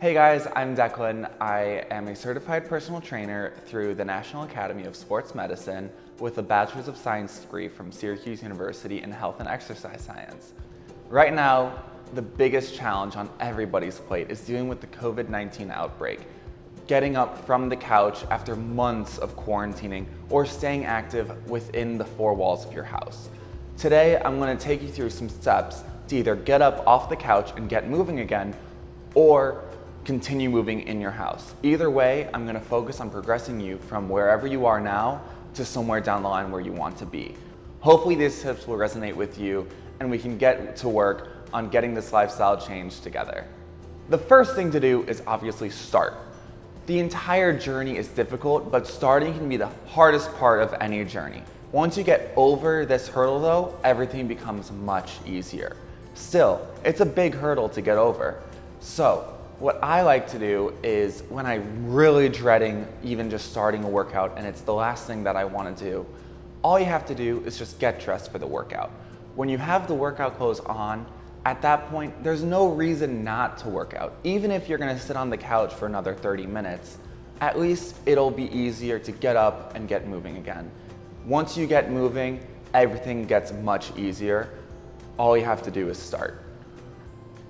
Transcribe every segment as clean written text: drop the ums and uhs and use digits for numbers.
Hey guys, I'm Declan. I am a certified personal trainer through the National Academy of Sports Medicine with a Bachelor's of Science degree from Syracuse University in Health and Exercise Science. Right now, the biggest challenge on everybody's plate is dealing with the COVID-19 outbreak, getting up from the couch after months of quarantining or staying active within the four walls of your house. Today, I'm going to take you through some steps to either get up off the couch and get moving again, or continue moving in your house. Either way, I'm going to focus on progressing you from wherever you are now to somewhere down the line where you want to be. Hopefully these tips will resonate with you and we can get to work on getting this lifestyle change together. The first thing to do is obviously start. The entire journey is difficult, but starting can be the hardest part of any journey. Once you get over this hurdle though, everything becomes much easier. Still, it's a big hurdle to get over. So, what I like to do is when I'm really dreading even just starting a workout and it's the last thing that I want to do, all you have to do is just get dressed for the workout. When you have the workout clothes on, at that point, there's no reason not to work out. Even if you're going to sit on the couch for another 30 minutes, at least it'll be easier to get up and get moving again. Once you get moving, everything gets much easier. All you have to do is start.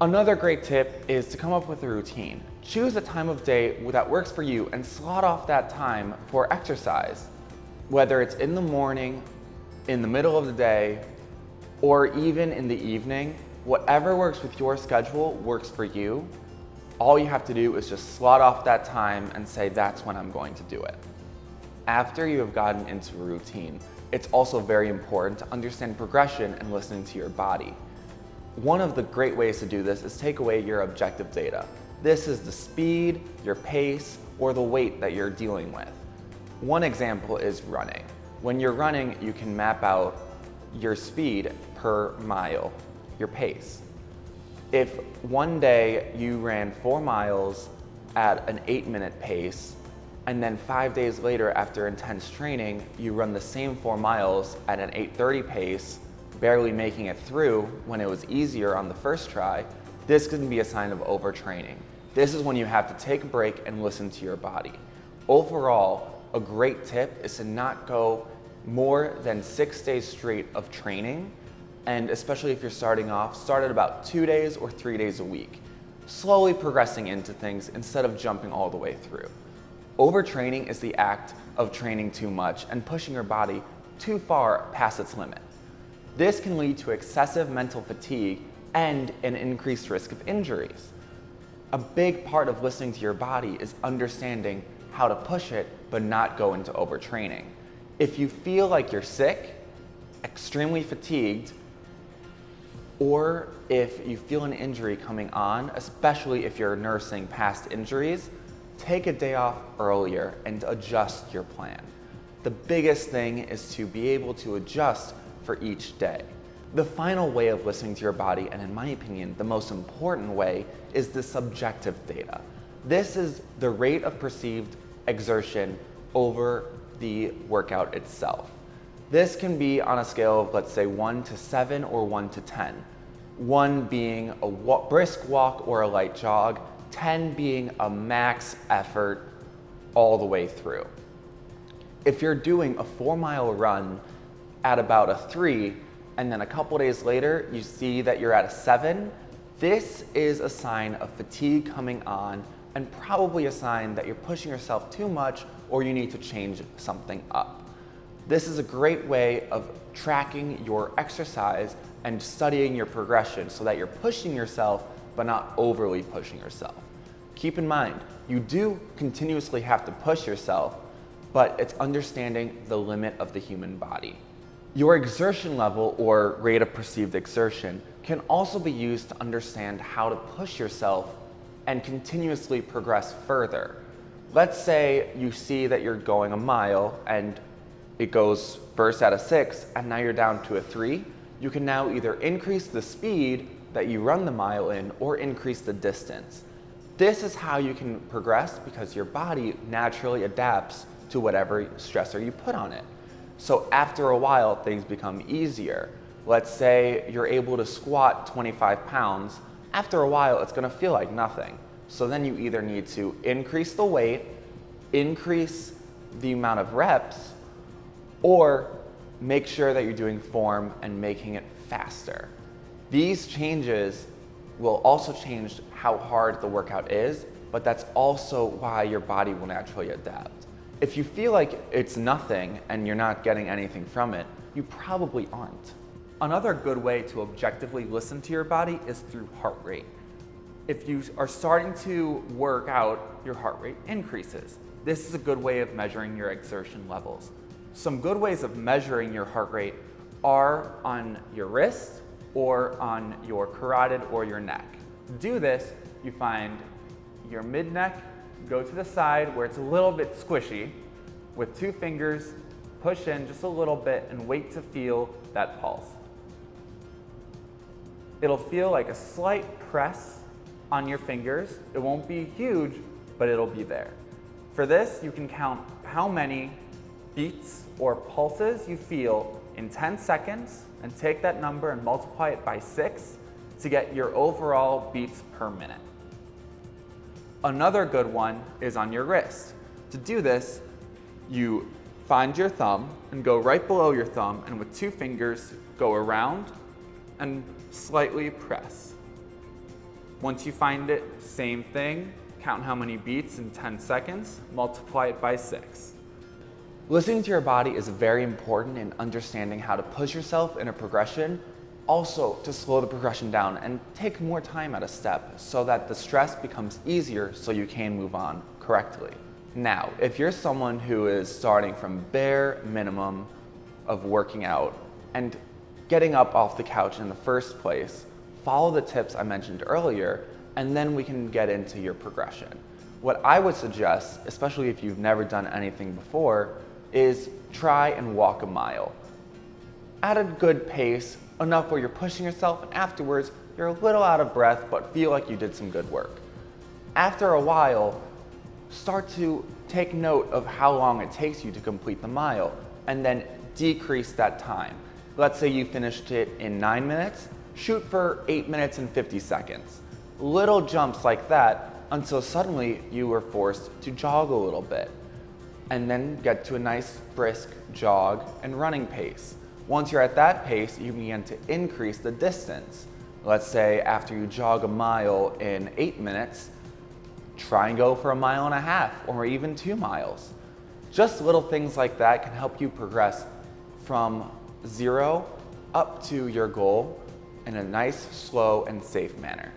Another great tip is to come up with a routine. Choose a time of day that works for you and slot off that time for exercise. Whether it's in the morning, in the middle of the day, or even in the evening, whatever works with your schedule works for you. All you have to do is just slot off that time and say, that's when I'm going to do it. After you have gotten into a routine, it's also very important to understand progression and listening to your body. One of the great ways to do this is take away your objective data. This is the speed, your pace, or the weight that you're dealing with. One example is running. When you're running, you can map out your speed per mile, your pace. If one day you ran 4 miles at an 8-minute pace, and then 5 days later after intense training, you run the same 4 miles at an 8:30 pace, barely making it through when it was easier on the first try, this can be a sign of overtraining. This is when you have to take a break and listen to your body. Overall, a great tip is to not go more than 6 days straight of training, and especially if you're starting off, start at about 2 days or 3 days a week, slowly progressing into things instead of jumping all the way through. Overtraining is the act of training too much and pushing your body too far past its limit. This can lead to excessive mental fatigue and an increased risk of injuries. A big part of listening to your body is understanding how to push it but not go into overtraining. If you feel like you're sick, extremely fatigued, or if you feel an injury coming on, especially if you're nursing past injuries, take a day off earlier and adjust your plan. The biggest thing is to be able to adjust for each day. The final way of listening to your body, and in my opinion, the most important way, is the subjective data. This is the rate of perceived exertion over the workout itself. This can be on a scale of, let's say, 1 to 7 or 1 to 10. 1 being a brisk walk or a light jog, 10 being a max effort all the way through. If you're doing a 4-mile run at about a 3, and then a couple days later you see that you're at a 7, this is a sign of fatigue coming on and probably a sign that you're pushing yourself too much or you need to change something up. This is a great way of tracking your exercise and studying your progression so that you're pushing yourself but not overly pushing yourself. Keep in mind, you do continuously have to push yourself, but it's understanding the limit of the human body. Your exertion level, or rate of perceived exertion, can also be used to understand how to push yourself and continuously progress further. Let's say you see that you're going a mile and it goes first at a 6 and now you're down to a 3. You can now either increase the speed that you run the mile in or increase the distance. This is how you can progress because your body naturally adapts to whatever stressor you put on it. So after a while, things become easier. Let's say you're able to squat 25 pounds. After a while, it's gonna feel like nothing. So then you either need to increase the weight, increase the amount of reps, or make sure that you're doing form and making it faster. These changes will also change how hard the workout is, but that's also why your body will naturally adapt. If you feel like it's nothing and you're not getting anything from it, you probably aren't. Another good way to objectively listen to your body is through heart rate. If you are starting to work out, your heart rate increases. This is a good way of measuring your exertion levels. Some good ways of measuring your heart rate are on your wrist or on your carotid or your neck. To do this, you find your mid-neck, go to the side where it's a little bit squishy. With 2 fingers, push in just a little bit and wait to feel that pulse. It'll feel like a slight press on your fingers. It won't be huge, but it'll be there. For this, you can count how many beats or pulses you feel in 10 seconds and take that number and multiply it by 6 to get your overall beats per minute. Another good one is on your wrist. To do this, you find your thumb and go right below your thumb, and with 2 fingers, go around and slightly press. Once you find it, same thing, count how many beats in 10 seconds, multiply it by 6. Listening to your body is very important in understanding how to push yourself in a progression, also to slow the progression down and take more time at a step so that the stress becomes easier so you can move on correctly. Now, if you're someone who is starting from bare minimum of working out and getting up off the couch in the first place, follow the tips I mentioned earlier, and then we can get into your progression. What I would suggest, especially if you've never done anything before, is try and walk a mile. At a good pace, enough where you're pushing yourself, and afterwards you're a little out of breath but feel like you did some good work. After a while, start to take note of how long it takes you to complete the mile and then decrease that time. Let's say you finished it in 9 minutes, shoot for 8 minutes and 50 seconds. Little jumps like that until suddenly you were forced to jog a little bit, and then get to a nice brisk jog and running pace. Once you're at that pace, you begin to increase the distance. Let's say after you jog a mile in 8 minutes, try and go for 1.5 miles or even 2 miles. Just little things like that can help you progress from 0 up to your goal in a nice, slow, and safe manner.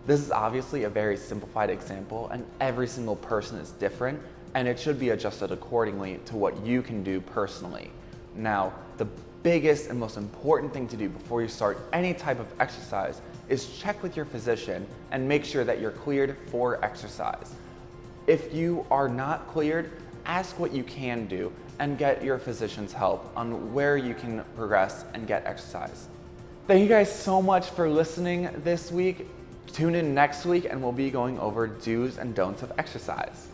This is obviously a very simplified example, and every single person is different, and it should be adjusted accordingly to what you can do personally. Now, the biggest and most important thing to do before you start any type of exercise is check with your physician and make sure that you're cleared for exercise. If you are not cleared, ask what you can do and get your physician's help on where you can progress and get exercise. Thank you guys so much for listening this week. Tune in next week and we'll be going over do's and don'ts of exercise.